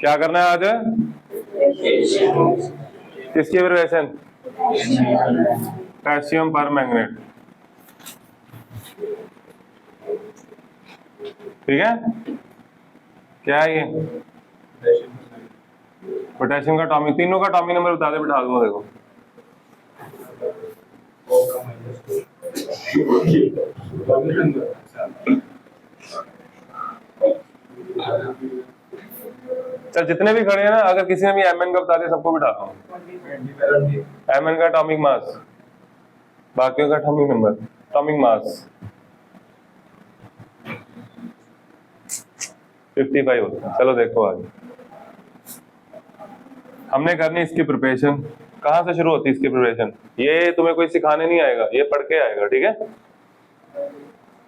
क्या करना है आज? किसकी एब्रिविएशन? पोटेशियम पर मैंगनेट। ठीक है, क्या है ये? पोटेशियम का एटॉमिक, तीनों का एटॉमिक नंबर बता दे, बिठा दूंगा देखो। चल जितने भी खड़े हैं ना, अगर किसी ने भी एमएन का बता दिया सबको बिठाता हूँ। एमएन का एटॉमिक मास, बाकियों का एटॉमिक नंबर, एटॉमिक मास 55 होता है। चलो देखो आज हमने करनी इसकी प्रिपरेशन। कहाँ से शुरू होती है इसकी प्रिपरेशन? ये तुम्हें कोई सिखाने नहीं आएगा, ये पढ़ के आएगा। ठीक है,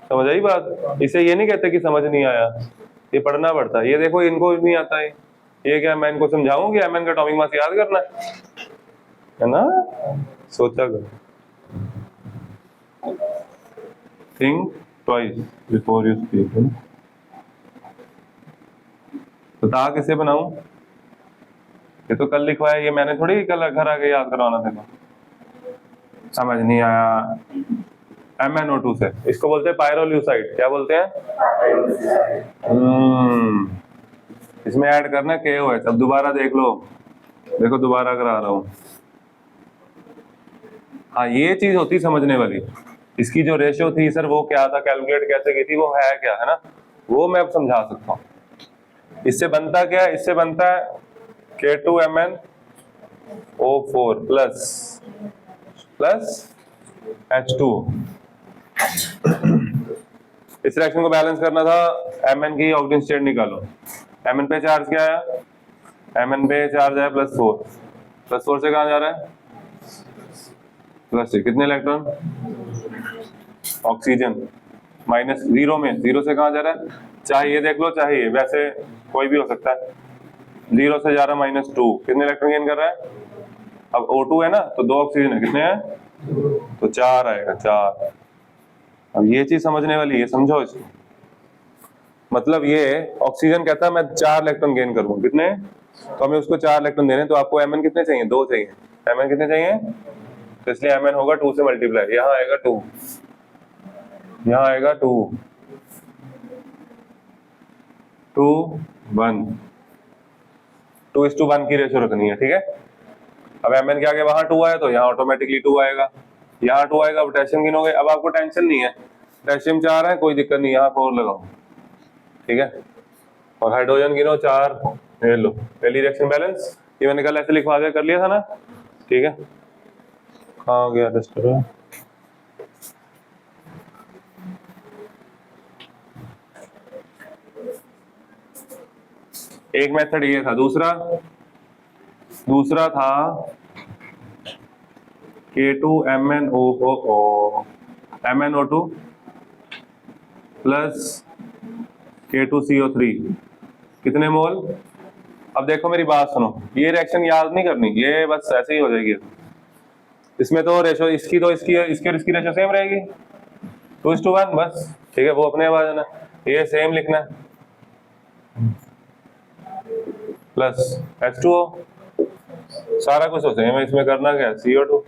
समझ आई बात? इसे ये नहीं कहते कि समझ नहीं आया, ये पढ़ना पड़ता है। ये देखो इनको नहीं आता है, ये क्या मैं इनको समझाऊं कि एमएन का एटॉमिक मास याद करना है ना? सोचा कर, think twice before you speak. बता किसे बनाऊं? ये तो कल लिखवाया, ये मैंने थोड़ी कल घर आके याद करवाना था। समझ नहीं आया? MnO2 से, इसको बोलते हैं पायरोल्यूसाइड। क्या बोलते हैं? इसमें ऐड करना है KOH। अब दोबारा देख लो, देखो दोबारा करा रहा हूं। हाँ, ये चीज होती समझने वाली। इसकी जो रेशियो थी सर वो क्या था, कैलकुलेट कैसे की थी, वो है क्या, है ना? वो मैं अब समझा सकता हूँ। इससे बनता क्या है? इससे बनता है K2MnO4 प्लस H2। इस रिएक्शन को बैलेंस करना था, Mn की ऑक्सीजन स्टेट निकालो। Mn पे चार्ज क्या है? Mn पे चार्ज है +4। +4 से कहाँ जा रहा है? +6। कितने इलेक्ट्रॉन? ऑक्सीजन -0 में, 0 से कहाँ जा रहा है? चाहे ये देख लो, चाहे ये, वैसे कोई भी हो सकता है। 0 से जा रहा है -2। कितने इलेक्ट्रॉन गेन कर रहा है? अब O2 है ना, तो 2 ऑक्सीजन है, कितने हैं? तो 4 आएगा, 4। अब ये चीज समझने वाली है, समझो इसको। मतलब ये ऑक्सीजन कहता है मैं 4 इलेक्ट्रॉन गेन करूंगा, कितने? तो हमें उसको 4 इलेक्ट्रॉन देने, तो आपको Mn कितने चाहिए? 2 चाहिए। Mn कितने चाहिए? तो इसलिए Mn होगा 2 से मल्टीप्लाई, यहाँ आएगा 2, यहाँ आएगा 2, 2 1, 2:1 की रेशियो रखनी है। ठीक है, अब Mn के आगे वहां 2 आया तो यहाँ ऑटोमेटिकली 2 आएगा, यहाँ 2 आएगा। पोटेशियम गिनोगे, अब आपको टेंशन नहीं है, पोटेशियम 4 है, कोई दिक्कत नहीं, यहाँ 4 लगाओ। ठीक है, और हाइड्रोजन गिनो 4, ये लो, पहली रिएक्शन बैलेंस। ये मैंने कल ऐसे लिखवा के कर लिया था ना। ठीक है, कहाँ गया डस्टर? एक मेथड ये था, दूसरा था K2MnO2 प्लस K2CO3। कितने मोल? अब देखो मेरी बात सुनो, ये रिएक्शन याद नहीं करनी, ये बस ऐसे ही हो जाएगी। इसमें तो रेशो इसकी तो इसकी और इसकी रेशो सेम रहेगी, 2:1 बस। ठीक है, वो अपने आप आ जाना, ये सेम लिखना है, प्लस H2O, सारा कुछ हो सेम है। इसमें करना क्या है? CO2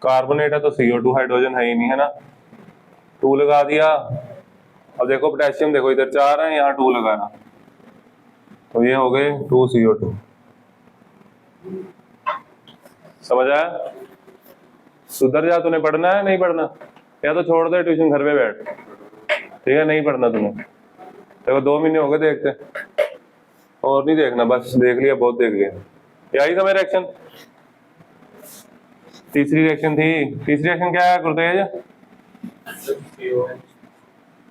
कार्बोनेट है तो CO2 हाइड्रोजन है ही नहीं, है ना? 2 लगा दिया। अब देखो पोटेशियम, देखो इधर 4 है, यहाँ 2 लगाया, तो ये हो गए 2CO2। समझ आया? सुधर जा, तूने पढ़ना है नहीं पढ़ना? या तो छोड़ दे ट्यूशन, घर पे बैठ। ठीक है, नहीं पढ़ना तुम्हें, देखो 2 महीने हो गए देखते, और नहीं देखना, बस देख लिया, बहुत देख लिया। क्या ही था मेरा रिएक्शन? तीसरी रिएक्शन थी। तीसरी रिएक्शन क्या है गुरुतेज?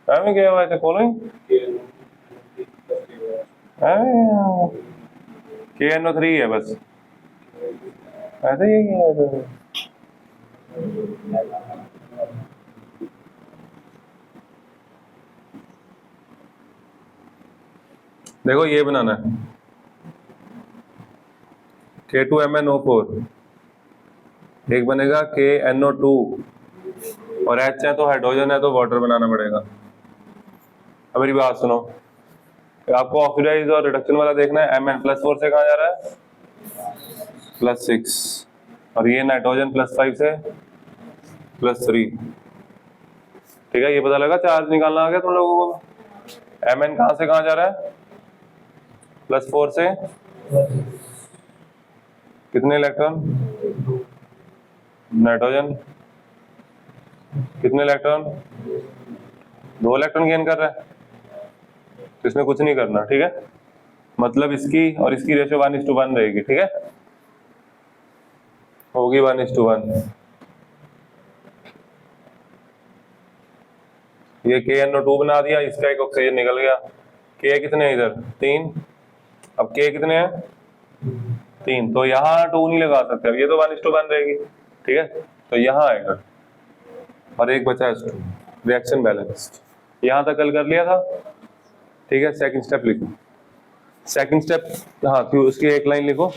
क्या हुआ था? फॉलोइंग KNO3 है बस, ऐसे ही है। देखो ये बनाना है K2MnO4, एक बनेगा KNO2, और H है तो हाइड्रोजन है तो वाटर बनाना पड़ेगा। अब मेरी बात सुनो, आपको ऑक्सीडाइज और रिडक्शन वाला देखना है। Mn +4 से कहाँ जा रहा है? +6। और ये नाइट्रोजन +5 से +3। ठीक है, ये पता लगा चार्ज निकालना आ गया तुम लोगों को। Mn कहाँ से कहाँ जा रहा है? +4 से कितने इलेक्ट्रॉन? नाइट्रोजन कितने इलेक्ट्रॉन? 2 इलेक्ट्रॉन गेन कर रहा है, तो इसमें कुछ नहीं करना। ठीक है, मतलब इसकी और इसकी रेशियो 1:1 रहेगी। ठीक है, होगी 1:1। ये KNO2 बना दिया, इसका एक ऑक्सीजन निकल गया। K कितने इधर? 3। अब K कितने हैं? 3। तो यहाँ 2 नहीं लगा सकते, अब ये तो 1:1 रहेगी। ठीक है, तो यहाँ आएगा और एक बचा H2, रिएक्शन बैलेंस्ड। यहाँ तक कल कर लिया था। ठीक है, सेकंड स्टेप लिखो। सेकंड स्टेप, हाँ, क्यों उसकी एक लाइन लिखो।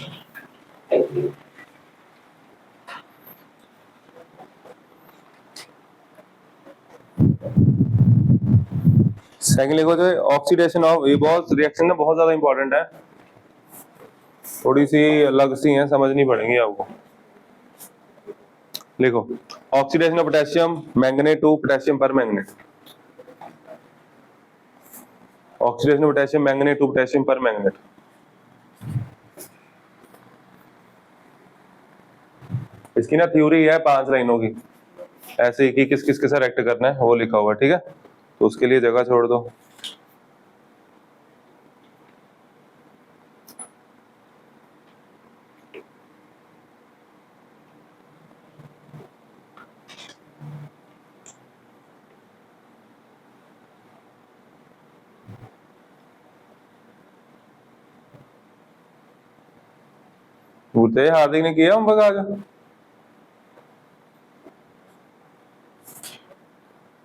सेकंड लिखो जो ऑक्सीडेशन ऑफ, ये बहुत रिएक्शन ना बहुत ज्यादा इंपॉर्टेंट है, थोड़ी सी अलग सी है, समझनी पड़ेंगी आपको। लिखो oxidation of potassium manganate to potassium permanganate. Oxidation of potassium manganate to potassium permanganate. इसकी ना थ्योरी है 5 लाइनों की, ऐसे ही कि किस किस के साथ रिएक्ट करना है वो लिखा हुआ है। ठीक है, तो उसके लिए जगह छोड़ दो। भूलते हार्दिक ने किया होमवर्क आज?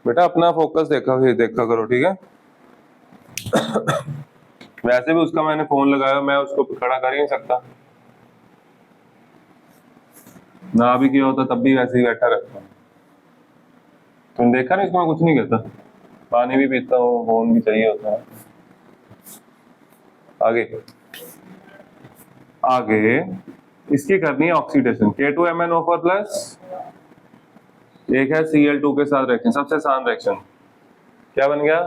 बेटा अपना फोकस देखा करो। ठीक है, वैसे भी उसका मैंने फोन लगाया, मैं उसको खड़ा कर ही नहीं सकता, ना भी किया होता तब भी वैसे ही बैठा रहता हूँ। तुमने देखा नहीं, इसको मैं कुछ नहीं कहता, पानी भी पीता हूँ, फोन भी चाहिए होता है। आगे इसकी करनी है ऑक्सीडेशन। K2MnO4 प्लस, एक है Cl2 के साथ रिएक्शन, सबसे आसान रिएक्शन। क्या बन गया?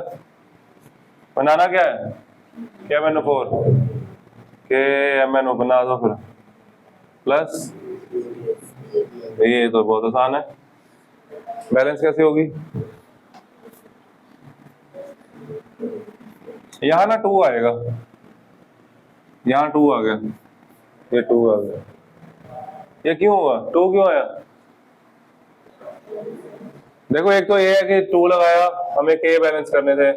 बनाना क्या है? KMnO4, KMnO बना दो फिर, प्लस ये तो बहुत आसान है। बैलेंस कैसे होगी? यहाँ ना 2 आएगा, यहाँ 2 आ गया, ये 2 आ गया। ये क्यों हुआ? 2 क्यों आया? देखो एक तो ये है कि 2 लगाया, हमें K बैलेंस करने थे,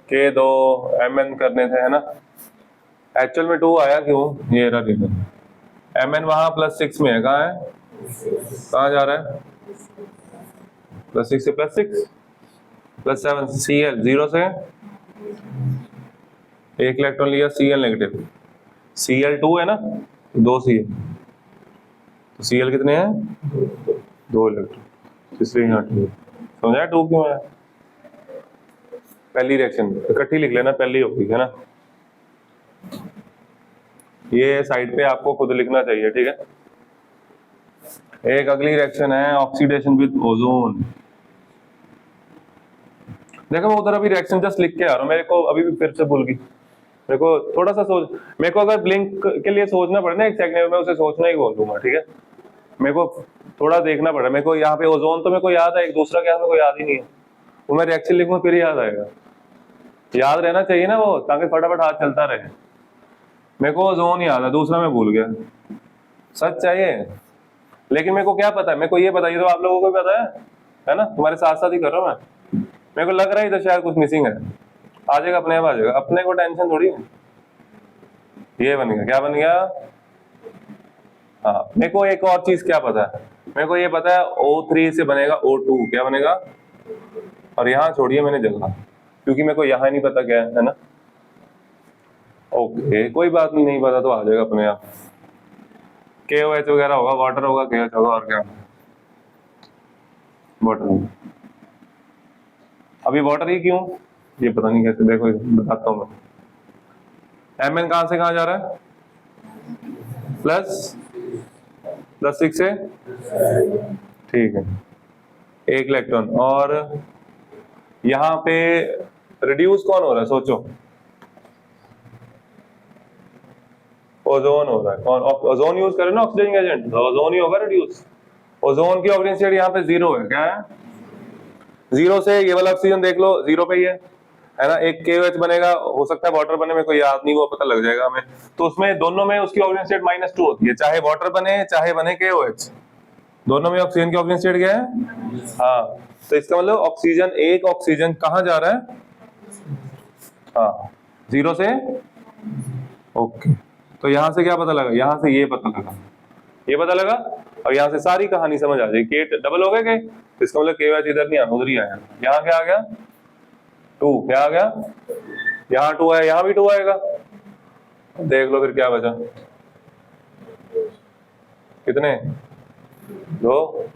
K2 Mn करने थे, है ना। एक्चुअल में 2 आया क्यों? ये रहा रीजन। Mn वहां +6 में है, कहाँ है? कहाँ जा रहा है? +6 से +6 +7 Cl 0 से 1 इलेक्ट्रॉन लिया, Cl नेगेटिव, Cl2 है ना, 2 Cl, तो Cl कितने हैं? 2 इलेक्ट्रॉन, इसलिए यहाँ 2। समझा 2 क्यों है? पहली रिएक्शन इकट्ठी लिख लेना, पहली होगी, है ना। ये साइड पे आपको खुद लिखना चाहिए। ठीक है, एक अगली रिएक्शन है ऑक्सीडेशन विद ओजोन। देखो मैं उधर अभी रिएक्शन जस्ट लिख के आ रहा हूँ, मेरे को अभी भी फिर से भूल गई। मेरे को थोड़ा सा मेरे को अगर ब्लिंक के लिए सोचना पड़े ना 1 सेकंड में, उसे सोचना ही बोल दूंगा। ठीक है, मेरे को थोड़ा देखना पड़ा। मेरे को यहाँ पे ओजोन तो मेरे को याद है, एक दूसरा क्या मेरे को याद ही नहीं है, वो मैं रिएक्शन लिखूंगा फिर याद आएगा। याद रहना चाहिए ना वो, ताकि फटाफट हाथ चलता रहे। मेरे को ओजोन याद है, दूसरा मैं भूल गया, सच चाहिए। लेकिन मेरे को क्या पता है, मेरे को ये पता, ये तो आप लोगों को भी पता है ना, तुम्हारे साथ साथ ही कर रहा हूँ मैं। मेरे को लग रहा है इधर शायद कुछ मिसिंग है, आ जाएगा अपने आप, आ जाएगा, अपने को टेंशन थोड़ी है। ये बन गया, क्या बन गया? हाँ, मेरे को एक और चीज क्या पता है, मेरे को ये पता है O3 से बनेगा O2, क्या बनेगा? और यहाँ छोड़िए मैंने जगह, क्योंकि मेरे को यहाँ नहीं पता क्या है ना। ओके कोई बात नहीं, नहीं पता तो आ जाएगा अपने आप। KOH वगैरह होगा, वाटर होगा, KOH होगा, और क्या? वाटर। अभी वाटर ही क्यों? ये पता नहीं कैसे, देखो बताता हूँ मैं। Mn कहां से कहां जा रहा है? प्लस 6 से, ठीक है, एक इलेक्ट्रॉन। और यहां पे रिड्यूस कौन हो रहा है सोचो? ओजोन हो रहा है। कौन ओजोन यूज करे ना ऑक्सीडाइजिंग एजेंट, तो ओजोन ही होगा रिड्यूस। ओजोन की ऑक्सीजन स्टेट यहाँ पे 0 है। क्या है? 0 से ये वाला ऑक्सीजन देख लो 0 पे ही है ना। एक KOH बनेगा, हो सकता है वाटर बने, मेरे को याद नहीं, वो पता लग जाएगा हमें। तो उसमें दोनों में उसकी ऑक्सीजन स्टेट -2 होती है, चाहे वाटर बने चाहे बने KOH, दोनों में ऑक्सीजन की ऑक्सीजन स्टेट क्या है? हाँ, तो इसका मतलब ऑक्सीजन, एक ऑक्सीजन कहाँ जा रहा है? हाँ, 0 से, ओके। तो यहां से क्या पता लगा? यहां से ये पता लगा, ये पता लगा। और यहाँ से सारी कहानी समझ आ जाएगी। के डबल हो गए के, इसका मतलब KOH इधर नहीं आया, उधर ही आया। यहाँ क्या आ गया? 2। क्या आ गया? यहाँ 2 है, यहाँ भी 2 आएगा। देख लो फिर क्या बचा, कितने? 2।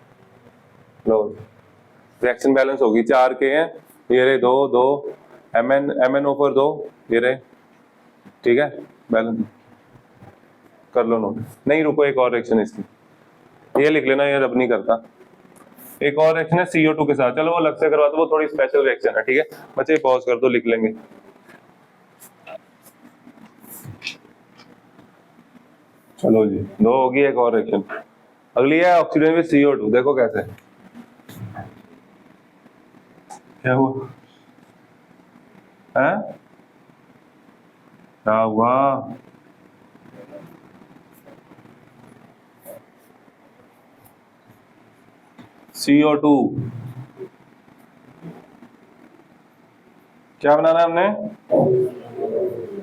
लो, रिएक्शन बैलेंस होगी, 4 के हैं, ये रहे 2 2, MnO4 2, ये रहे, ठीक है, बैलेंस कर लो नोट। नहीं रुको, एक और रिएक्शन इसकी, ये लिख लेना, ये रब नहीं करता। एक और रिएक्शन है CO2 के साथ, चलो वो अलग से करवा दो, वो थोड़ी स्पेशल रिएक्शन है, ठीक है बच्चे, पॉज कर दो, लिख लेंगे। चलो जी, 2 होगी, एक और रिएक्शन। अगली है ऑक्सीजन विद CO2, देखो कैसे, क्या हुआ है? क्या हुआ? CO2 क्या बनाना है हमने?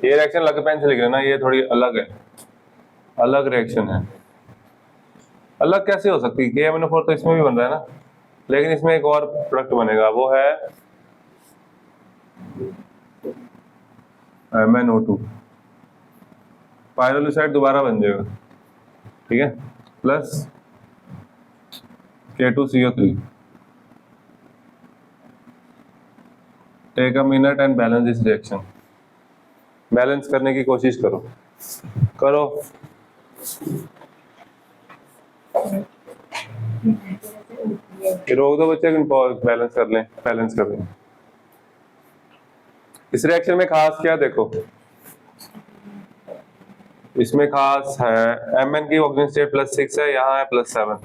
ये रिएक्शन अलग पेन से लिख लेना, ये थोड़ी अलग है, अलग रिएक्शन है। अलग कैसे हो सकती है? KMnO4 तो इसमें भी बन रहा है ना, लेकिन इसमें एक और प्रोडक्ट बनेगा, वो है MnO2। पायरोलिसाइड दोबारा बन जाएगा, ठीक है, plus K2CO3। Take a minute and balance this reaction. Balance करने की कोशिश करो, करो। रोक दो बच्चे, बैलेंस कर लें, बैलेंस कर लें। इस रिएक्शन में खास क्या देखो, इसमें खास है Mn की ऑक्सीजन स्टेट +6 है, यहाँ है +7।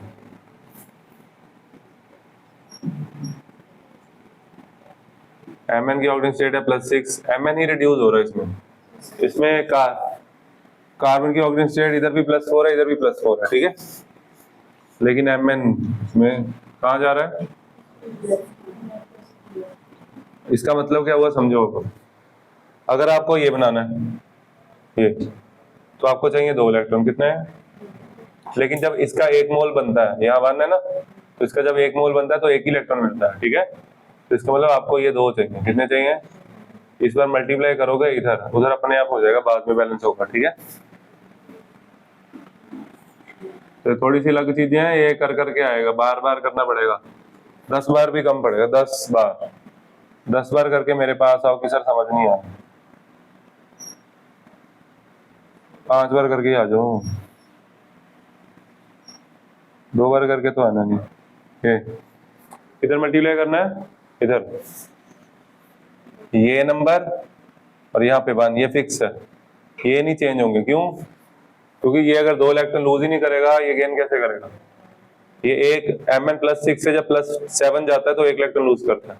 Mn की ऑक्सीजन स्टेट है +6, Mn ही रिड्यूस हो रहा है इसमें। इसमें कार्बन की ऑक्सीजन स्टेट इधर भी +4 है, इधर भी +4 है, ठीक है, लेकिन Mn में कहा जा रहा है? इसका मतलब क्या हुआ समझो। अगर आपको ये बनाना है, ये, तो आपको चाहिए 2 इलेक्ट्रॉन, कितने हैं? लेकिन जब इसका 1 मोल बनता है, यहाँ 1 है ना, तो इसका जब 1 मोल बनता है तो 1 ही इलेक्ट्रॉन मिलता है, ठीक है। तो इसका मतलब आपको ये 2 चाहिए, कितने चाहिए? इस बार मल्टीप्लाई करोगे इधर उधर, अपने आप हो जाएगा, बाद में बैलेंस होगा, ठीक है। तो थोड़ी सी अलग चीजें हैं, ये कर करके आएगा, बार बार करना पड़ेगा, 10 बार भी कम पड़ेगा, 10 बार, 10 बार करके मेरे पास आओ कि सर समझ नहीं आया, 5 बार करके आ जाओ, 2 बार करके तो आना नहीं। ये इधर मल्टीप्लाई करना है, इधर ये नंबर और यहाँ पे 1, ये फिक्स है, ये नहीं चेंज होंगे। क्यों? क्योंकि ये अगर 2 इलेक्ट्रॉन लूज ही नहीं करेगा, ये गेन कैसे करेगा? ये एक Mn +6 से जब +7 जाता है तो 1 इलेक्ट्रॉन लूज करता है,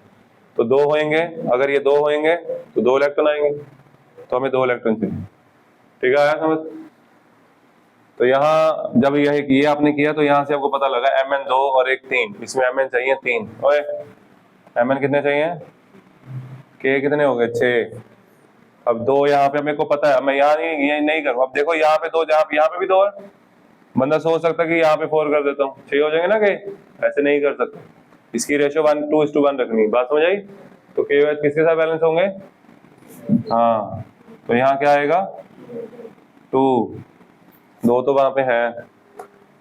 तो 2 होंगे, अगर ये 2 होंगे तो 2 इलेक्ट्रॉन आएंगे, तो हमें 2 इलेक्ट्रॉन चाहिए, ठीक है, आया समझ? तो यहाँ जब ये आपने किया तो यहाँ से आपको पता लगा Mn 2 और एक 3, इसमें Mn चाहिए 3, ओए Mn कितने चाहिए? K कितने हो गए? 6। अब 2 यहाँ पे मेरे को पता है, मैं यहाँ नहीं करूँ। अब देखो यहाँ पे 2, यहाँ पे भी 2 है, बंदा सोच सकता है कि यहाँ पे 4 कर देता हूँ, 6 हो जाएंगे ना, के ऐसे नहीं कर सकते, इसकी रेशियो 1:2:1 रखनी, बात समझ आई? तो KOH किसके साथ बैलेंस होंगे? हाँ, तो यहाँ क्या आएगा? 2 तो वहां पे है,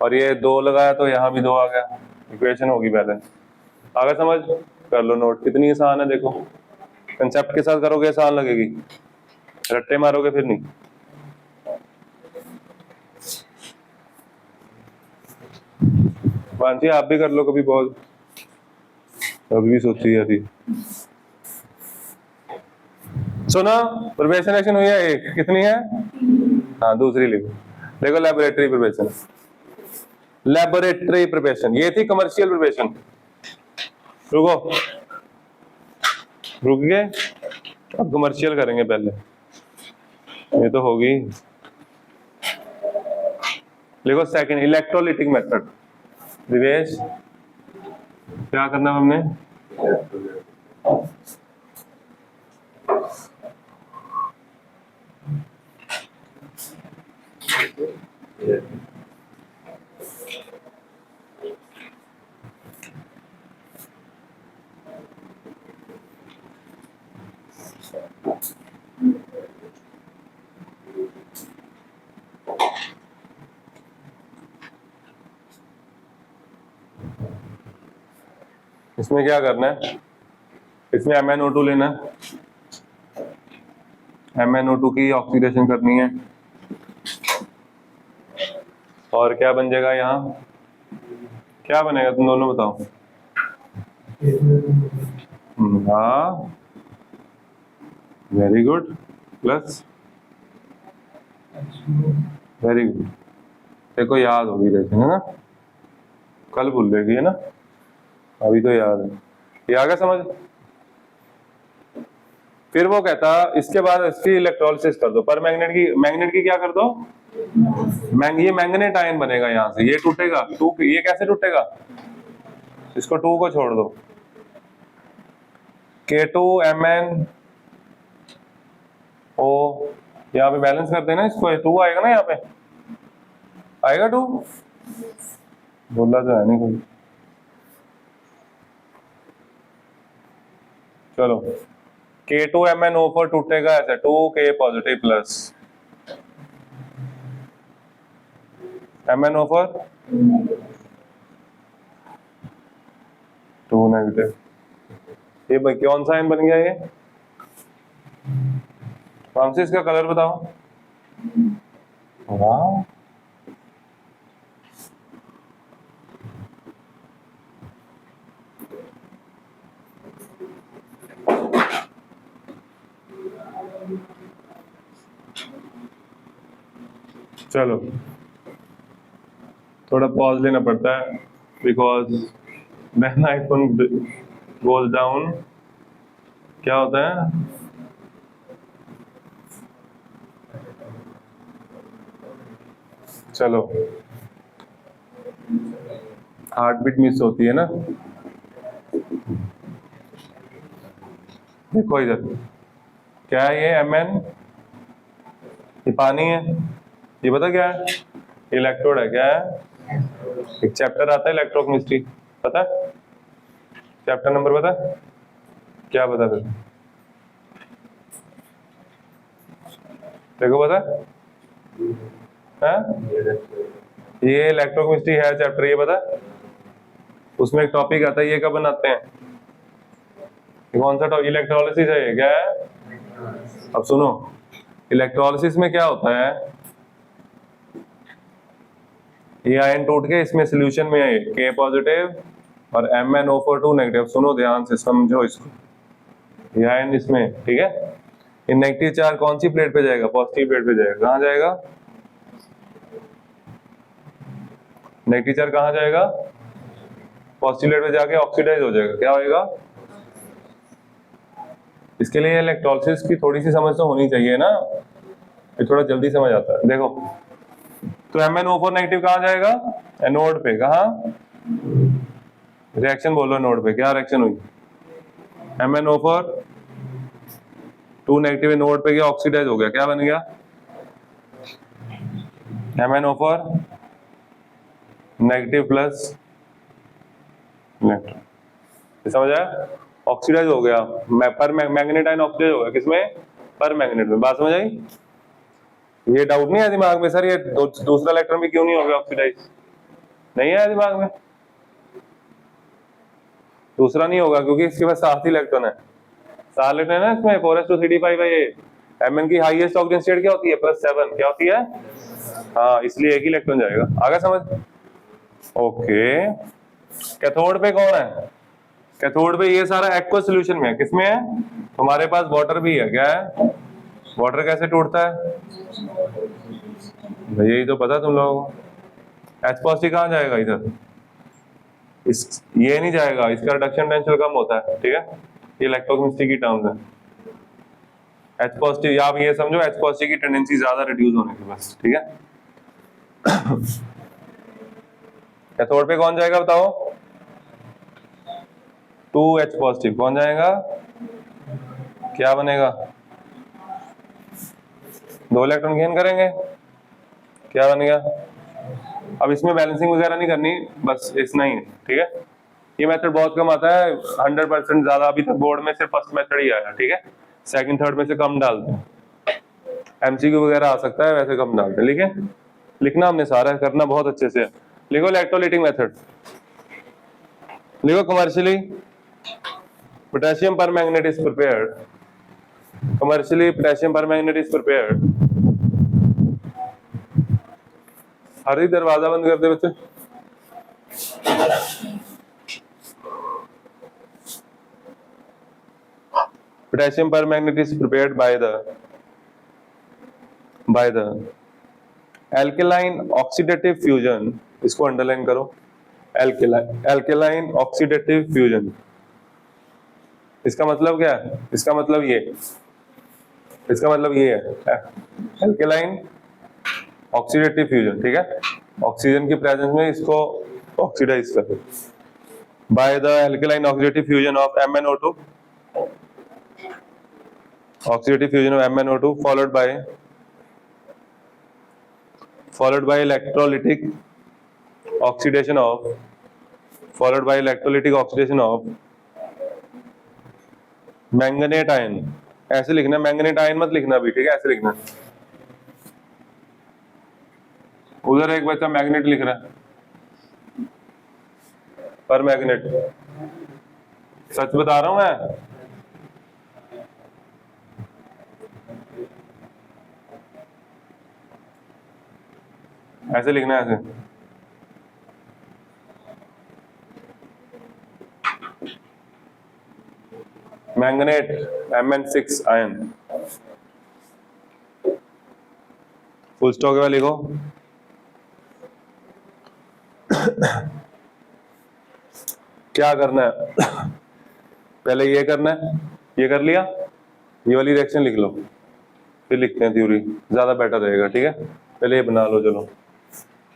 और ये 2 लगाया तो यहाँ भी 2 आ गया, इक्वेशन होगी बैलेंस। आगे समझ? कर लो नोट, कितनी आसान है देखो, कंसेप्ट के साथ करोगे आसान लगेगी, रट्टे मारोगे फिर नहीं। मानसी आप भी कर लो कभी, बहुत अभी भी सोचती है थी। सुना, प्रिपरेशन एक्शन हुई है एक, कितनी है? हाँ दूसरी लिखो, देखो लेबोरेटरी प्रिपरेशन, लेबोरेटरी प्रिपरेशन ये थी कमर्शियल प्रिपरेशन। रुको, रुक गए, अब कमर्शियल करेंगे पहले, ये तो होगी। देखो सेकंड इलेक्ट्रोलिटिक मेथड, दिवेश क्या करना हमने? इसमें क्या करना है? इसमें MnO2 लेना है, MnO2 की ऑक्सीडेशन करनी है, और क्या बन जाएगा यहाँ? क्या बनेगा तुम दोनों बताओ? हाँ very good, plus very good. देखो याद होगी जैसे, है ना, कल भूल जाएगी, है ना, अभी तो याद है, ये आ गया समझ। फिर वो कहता इसके बाद इसकी इलेक्ट्रोलिसिस कर दो, पर मैग्नेट की क्या कर दो? ये मैंगनेट आयन बनेगा यहाँ से, ये टूटेगा, ये कैसे टूटेगा? इसको 2 को छोड़ दो, K2Mn O, यहाँ पे बैलेंस कर देना इसको, 2 आएगा ना, यहाँ पे आएगा 2, बोला तो है नहीं कोई। चलो K2MnO पर टूटेगा ऐसे, 2K पॉजिटिव प्लस MnO पर 2 नेगेटिव। ये भाई कौन सा आयन बन गया ये? फ्रांसिस का कलर बताओ। वाह, चलो थोड़ा पॉज लेना पड़ता है, because when iPhone goes down क्या होता है? चलो हार्ट बीट मिस होती है ना। देखो इधर क्या है, ये Mn, ये पानी है, ये पता क्या है? इलेक्ट्रोड है, क्या है? एक चैप्टर आता है इलेक्ट्रोकेमिस्ट्री, पता है? चैप्टर नंबर पता है? क्या पता फिर? देखो पता है? ये इलेक्ट्रोकेमिस्ट्री है चैप्टर, ये पता है? उसमें एक टॉपिक आता है, ये कब बनाते हैं? कौन सा टॉपिक? इलेक्ट्रोलिसिस है, ये क्या है? अब सुनो, इलेक्ट्रोलिसिस में क्या होता है, ये आयन टूट के इसमें सोल्यूशन में है, K पॉजिटिव और MnO2 नेगेटिव। सुनो ध्यान से, समझो इसको, ये आयन इसमें, ठीक है, ये नेगेटिव चार्ज कौन सी प्लेट पे जाएगा? पॉजिटिव प्लेट पे जाएगा। कहाँ जाएगा नेगेटिव चार्ज? कहाँ जाएगा? पॉजिटिव प्लेट पे जाके ऑक्सीडाइज हो जाएगा, क्या होएगा? इसके लिए इलेक्ट्रोलिसिस की थोड़ी सी समझ तो होनी चाहिए ना, ये थोड़ा जल्दी समझ आता है। देखो तो MnO4 नेगेटिव कहाँ जाएगा? एनोड पे। कहाँ? रिएक्शन बोलो एनोड पे, क्या रिएक्शन हुई? MnO4 2 नेगेटिव एनोड पे गया, ऑक्सीडाइज हो गया, क्या बन गया? MnO4 नेगेटिव प्लस इलेक्ट्रॉन, समझ आया? ऑक्सीडाइज हो गया, पर मैग्नेट आयन ऑक्सीडाइज हो गया, किसमें? पर मैग्नेट में। बात समझ आई? ये डाउट नहीं है दिमाग में, सर ये दूसरा इलेक्ट्रॉन भी क्यों नहीं हो गया ऑक्सीडाइज? नहीं है दिमाग में? दूसरा नहीं होगा क्योंकि इसके पास 7 इलेक्ट्रॉन है, 7 इलेक्ट्रॉन है ना इसमें, 4s2 3d5 है ये। Mn की हाईएस्ट ऑक्सीजन स्टेट क्या होती है? +7, क्या होती है? हाँ, इसलिए एक ही इलेक्ट्रॉन जाएगा। आगे समझ? ओके, कैथोड पे कौन है? कैथोड पे ये सारा एक्वस सोल्यूशन में है। किसमें है? हमारे पास वाटर भी है। क्या है? वाटर कैसे टूटता है भाई? यही तो पता तुम लोगों को। H पॉजिटिव कहाँ जाएगा? इधर इस ये नहीं जाएगा, इसका रिडक्शन टेंशन कम होता है। ठीक है, ये इलेक्ट्रोकेमिस्ट्री की टर्म्स है। H पॉजिटिव, या आप ये समझो H पॉजिटिव की टेंडेंसी ज्यादा रिड्यूस होने की बस। ठीक है, कैथोड पे कौन जाएगा बताओ? 2H positive. कौन जाएगा? क्या बनेगा? 2 इलेक्ट्रॉन गेन करेंगे। क्या बनेगा? अब इसमें बैलेंसिंग वगैरह नहीं करनी, बस इतना ही है। ठीक है, ये मेथड बहुत कम आता है, 100% ज्यादा अभी तक बोर्ड में सिर्फ फर्स्ट मेथड ही आया। ठीक है, सेकंड थर्ड में से कम डालते हैं। एमसीक्यू वगैरह आ सकता है, वैसे कम डालते हैं। ठीक है, लिखना हमने सारा करना बहुत अच्छे से। लिखो इलेक्ट्रोलाइटिक मेथड, लिखो commercially potassium permanganate is prepared, commercially potassium permanganate is prepared. Hari दरवाजा बंद कर दे बच्चे। Potassium permanganate is prepared by the alkaline oxidative fusion. इसको अंडरलाइन करो, एल्केलाइन ऑक्सीडेटिव फ्यूजन। इसका मतलब क्या है? इसका मतलब ये है एल्केलाइन ऑक्सीडेटिव फ्यूजन। ठीक है, ऑक्सीजन की प्रेजेंस में इसको ऑक्सीडाइज कर bye the alkaline oxidative fusion of MnO2, oxidative fusion of MnO2 followed by electrolytic oxidation of manganate ion. ऐसे लिखना, मैंगनेट आयन मत लिखना अभी। ठीक है, ऐसे लिखना। उधर एक बच्चा मैग्नेट लिख रहा है, पर मैग्नेट। सच बता रहा हूं मैं। ऐसे लिखना है, ऐसे। Manganate Mn6 ion, full stock में लिखो। क्या करना है? पहले ये करना है, ये कर लिया, ये वाली रिएक्शन लिख लो, फिर लिखते हैं थ्योरी, ज्यादा बेटर रहेगा। ठीक है, पहले ये बना लो। चलो,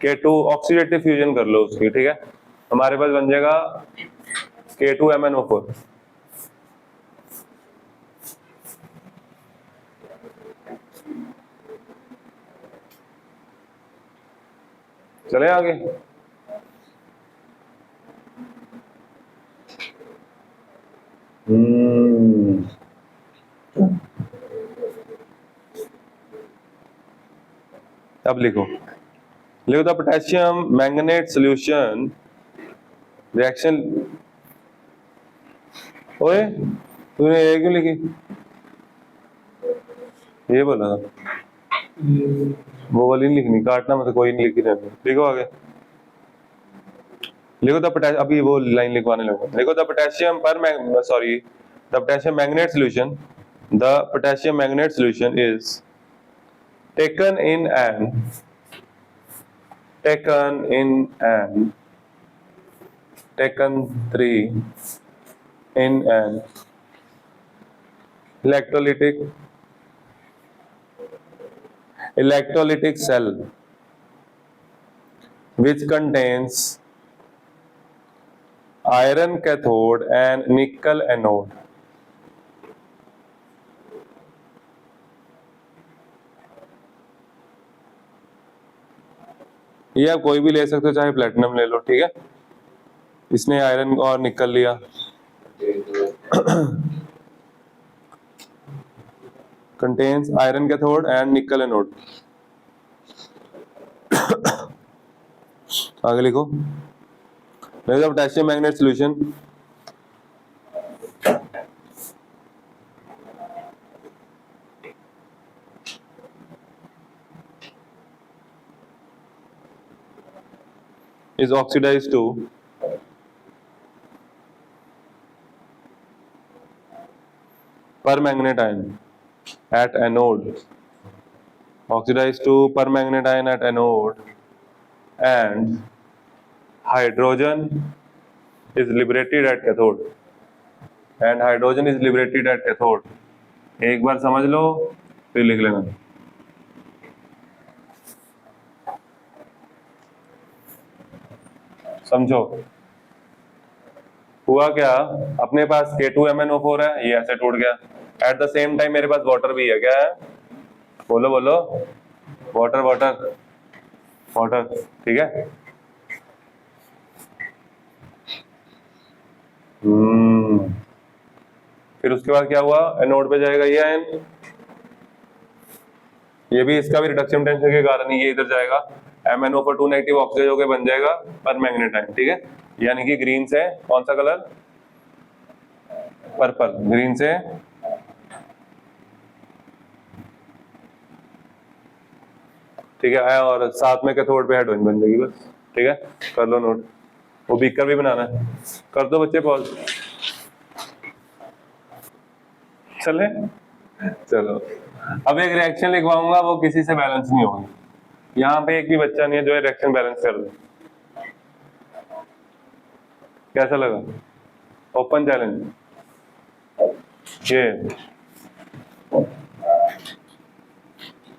K2 ऑक्सीडेटिव फ्यूजन कर लो उसकी। ठीक है, हमारे पास बन जाएगा K2MnO4। चले आगे। अब लिखो the potassium manganate solution reaction. ओए, तूने ये क्यों लिखी? ये बोला था वो वाली नहीं लिखनी, काटना मत, कोई नहीं लिखी रहने। लिखो आगे, लिखो द पोटेशियम। अभी वो लाइन लिखवाने लगो। लिखो the potassium the potassium manganate solution, the potassium manganate solution is taken in an electrolytic cell which contains iron cathode and nickel anode. ये आप कोई भी ले सकते हो, चाहे प्लेटिनम ले लो। ठीक है, इसने आयरन और निकल लिया। कंटेन्स आयरन कैथोड एंड निकल एनोड। आगे लिखो, potassium magnet solution is oxidized to permanganate ion at anode, oxidized to permanganate ion at anode, and hydrogen is liberated at cathode, and hydrogen is liberated at cathode. एक बार समझ लो फिर लिख लेना। समझो हुआ क्या, अपने पास K2MnO4 है, ये ऐसे टूट गया। एट द सेम टाइम मेरे पास वाटर भी है, क्या है? बोलो बोलो, वाटर वाटर वाटर, ठीक है। फिर उसके बाद क्या हुआ, एनोड पे जाएगा ये आयन, ये भी इसका भी रिडक्शन टेंशन के कारण ही ये इधर जाएगा, MnO4 नेगेटिव ऑक्सीजन होकर बन जाएगा परमैंगनेट आयन, ठीक है। यानी कि ग्रीन से कौन सा कलर, पर्पल, ग्रीन से ठीक है, और साथ में कैथोड पे हाइड्रोजन बन जाएगी बस, ठीक है। कर लो नोट, वो बीकर भी बनाना है, कर दो बच्चे पॉज। चले चलो, अब एक रिएक्शन लिखवाऊंगा, वो किसी से बैलेंस नहीं होगी। यहाँ पे एक भी बच्चा नहीं है जो ये रिएक्शन बैलेंस कर दे। कैसा लगा? Open challenge. ये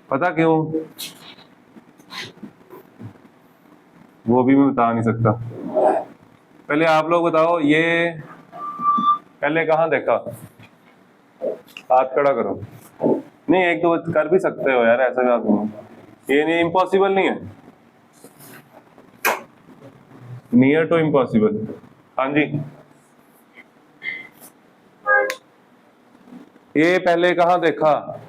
पता क्यों, वो भी मैं बता नहीं सकता। पहले आप लोग बताओ, ये पहले कहाँ देखा? हाथ खड़ा करो। नहीं, एक दो कर भी सकते हो यार, ऐसा बात नहीं, ये नहीं, इम्पॉसिबल नहीं है, नियर टू इम्पॉसिबल। हाँ जी, ये पहले कहाँ देखा?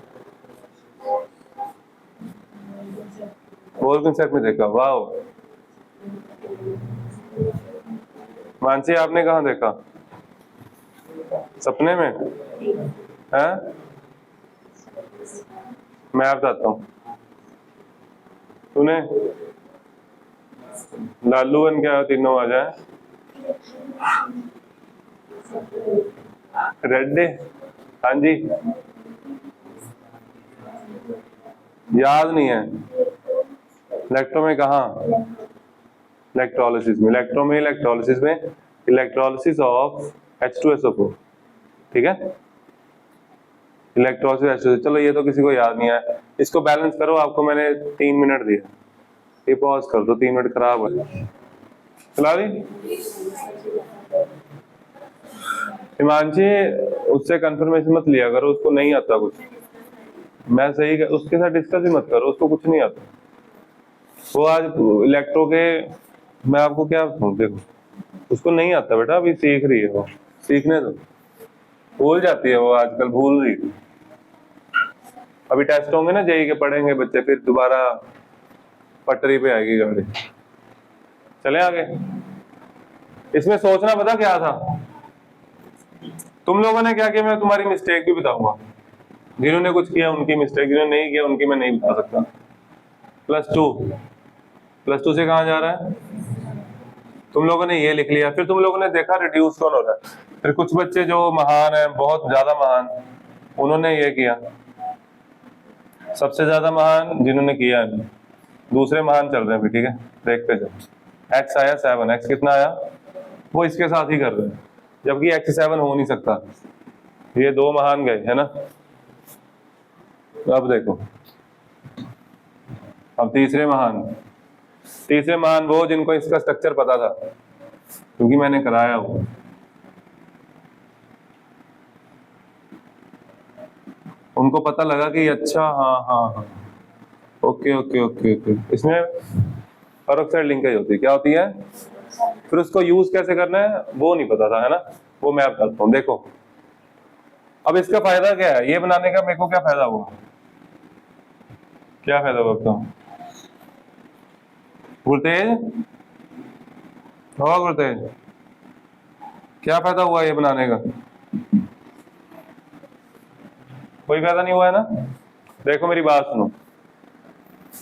वोल्केन सेट में देखा, वाह। मानसी आपने कहाँ देखा? सपने में है? मैं आप बताता हूँ, तूने लालू बन के आया, तीनों आ जाए। रेड डे, हाँ जी, याद नहीं है। इलेक्ट्रो में कहा? इलेक्ट्रोलिसिस में, इलेक्ट्रो में, इलेक्ट्रोलिसिस में, इलेक्ट्रोलिसिस ऑफ H2SO4, ठीक है, इलेक्ट्रोलिसिस H2SO4। चलो ये तो किसी को याद नहीं है, इसको बैलेंस करो, आपको मैंने 3 मिनट दिए, ये पॉज कर दो, 3 मिनट खराब है। चला दी हिमांशी, उससे कंफर्मेशन मत लिया करो, उसको नहीं आता कुछ। मैं सही उसके साथ डिस्कस ही मत करो, उसको कुछ नहीं आता। वो आज इलेक्ट्रो के, मैं आपको क्या देखो, उसको नहीं आता बेटा, अभी सीख रही है वो, सीखने दो, भूल जाती है वो, आजकल भूल रही है। अभी टेस्ट होंगे ना जेई के, पढ़ेंगे बच्चे, फिर दोबारा पटरी पे आएगी गाड़ी। चले आगे। इसमें सोचना पता क्या था, तुम लोगों ने क्या किया, मैं तुम्हारी मिस्टेक भी बताऊंगा, जिन्होंने कुछ किया उनकी मिस्टेक, जिन्होंने नहीं किया उनकी मैं नहीं बता सकता। +2 से कहाँ जा रहा है? तुम लोगों ने ये लिख लिया, फिर तुम लोगों ने देखा रिड्यूस कौन हो रहा है, फिर कुछ बच्चे जो महान है, बहुत ज्यादा महान, उन्होंने ये किया, सबसे ज्यादा महान जिन्होंने किया है, दूसरे महान चल रहे हैं, ठीक है, देखते जाओ। x आया 7, x कितना आया, वो इसके साथ ही कर रहे हैं, जबकि x 7 हो नहीं सकता, ये 2 महान गए, है ना। अब देखो, अब तीसरे महान वो जिनको इसका स्ट्रक्चर पता था, क्योंकि मैंने कराया वो। उनको पता लगा कि अच्छा, हाँ, ओके ओके ओके ओके, इसमें पेरोक्साइड लिंकेज होती है, क्या होती है, फिर उसको यूज कैसे करना है वो नहीं पता था, है ना, वो मैं बताता हूँ। देखो अब इसका फायदा क्या है, ये बनाने का मेरे को क्या फायदा हुआ, क्या फायदा हुआ गुरतेज, गुरतेज, क्या फायदा हुआ ये बनाने का? कोई फायदा नहीं हुआ है ना। देखो मेरी बात सुनो,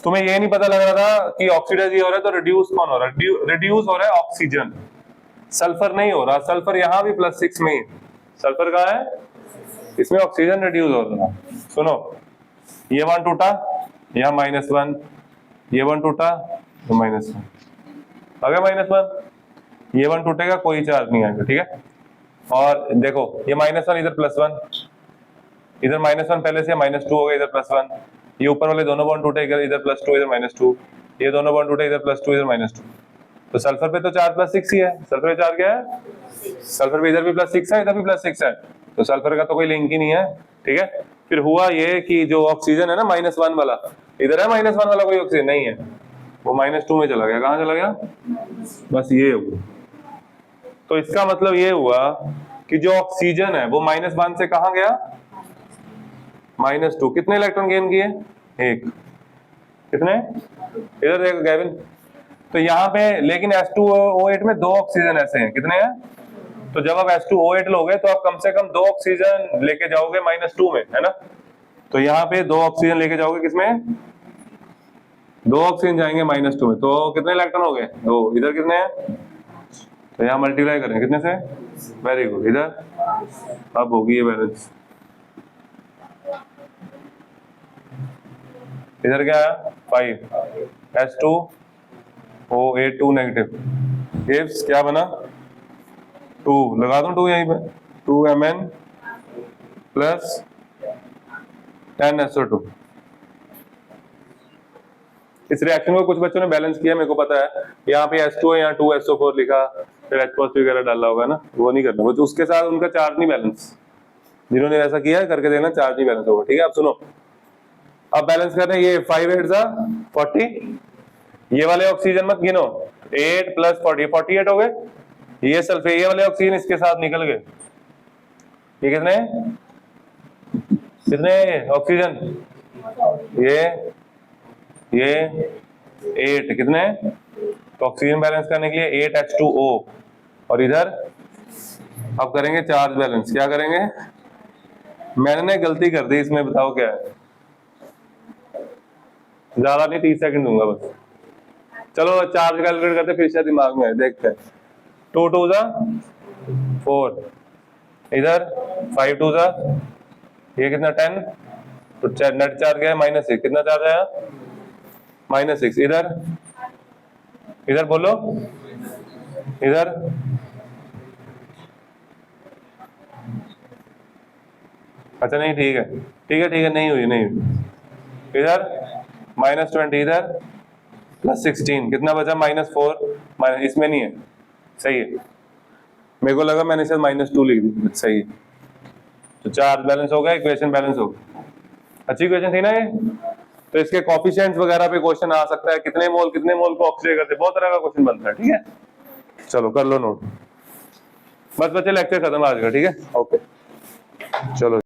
तुम्हें ये नहीं पता लग रहा था कि ऑक्सीडाइज ये हो रहा है तो रिड्यूस कौन हो रहा है? रिड्यूस हो रहा है ऑक्सीजन, सल्फर नहीं हो रहा। सल्फर यहाँ भी +6 में ही, सल्फर कहाँ है? इसमें ऑक्सीजन रिड्यूस हो रहा है। सुनो, ये 1 टूटा, यहाँ -1, ये 1 टूटा तो -1 आ गया, -1, ये 1 टूटेगा कोई चार्ज नहीं आएगा, ठीक है। और देखो ये -1 इधर +1, इधर -1 पहले से -2 हो गया, इधर +1, ये ऊपर वाले दोनों बॉन्ड टूटे, इधर +2 इधर -2, ये दोनों बॉन्ड टूटे, इधर +2 इधर -2। तो सल्फर पे तो चार्ज +6 ही है। सल्फर पे चार्ज क्या है? सल्फर पे इधर भी +6 है, इधर भी +6 है, तो सल्फर का तो कोई लिंक ही नहीं है, ठीक है। फिर हुआ ये कि जो ऑक्सीजन है ना -1 वाला, इधर है -1 वाला कोई ऑक्सीजन नहीं है, वो -2 में चला गया। कहाँ चला गया? बस ये हुआ। तो इसका मतलब ये हुआ कि जो ऑक्सीजन है वो -1 से कहाँ गया? -2। कितने इलेक्ट्रॉन गेन किए? 1। कितने? इधर देखो गैविन, तो यहाँ पे लेकिन H2O8 में 2 ऑक्सीजन ऐसे हैं। कितने हैं? तो जब आप H2O8 लोगे तो आप कम से कम 2 ऑक्सीजन लेके जाओगे -2 में, है ना। तो यहाँ पे 2 ऑक्सीजन लेके जाओगे, किसमें? 2 ऑक्सीजन जाएंगे -2 में, तो कितने इलेक्ट्रॉन हो गए? 2। इधर कितने हैं? तो यहाँ मल्टीप्लाई करें कितने से? Very good. इधर अब होगी ये बैलेंस। इधर क्या है? 5 H2O8 2 नेगेटिव गिव्स क्या बना? 2 लगा दूं 2 यहीं पे, 2Mn प्लस 10SO2। इस रिएक्शन को कुछ बच्चों ने बैलेंस किया, मेरे को पता है। यहाँ पे H2O, यहाँ 2SO4 लिखा, फिर H+ वगैरह डाला होगा ना, वो नहीं करना, वो तो उसके साथ उनका चार्ज नहीं बैलेंस। जिन्होंने ऐसा किया है करके देना, चार्ज नहीं बैलेंस होगा, ठीक है। अब सुनो, अब बैलेंस कर रहे हैं। ये 5 8 40, ये वाले ऑक्सीजन मत गिनो, 8 + 40 48 हो गए। ये सल्फर, ये वाले ऑक्सीजन इसके साथ निकल गए। ये कितने कितने ऑक्सीजन? ये 8 कितने? तो ऑक्सीजन बैलेंस करने के लिए 8 H2O, और इधर अब करेंगे चार्ज बैलेंस। क्या करेंगे? मैंने गलती कर दी इसमें, बताओ क्या है? ज्यादा नहीं, 30 सेकंड दूंगा बस। चलो चार्ज कैलकुलेट करते, फिर से दिमाग में देखते हैं। 2 2 4, इधर 5 2 ये कितना 10, तो नेट चार्ज क्या है? -6। कितना चार्ज आया? -6। इधर बोलो, इधर अच्छा नहीं, ठीक है ठीक है, नहीं हुई। इधर -20, इधर +16, कितना बचा? -4, इसमें नहीं है, सही है। मेरे को लगा मैंने सिर्फ -2 लिख दी, सही है। तो चार्ज बैलेंस हो गया, इक्वेशन बैलेंस हो गया। अच्छी इक्वेशन थी ना ये। तो इसके कोफिशिएंट्स वगैरह पे क्वेश्चन आ सकता है, कितने मोल को ऑक्सीडाइज करते, बहुत तरह का क्वेश्चन बनता है, ठीक है। चलो कर लो नोट। बस बच्चे लेक्चर खत्म आज का, ठीक है, ओके चलो।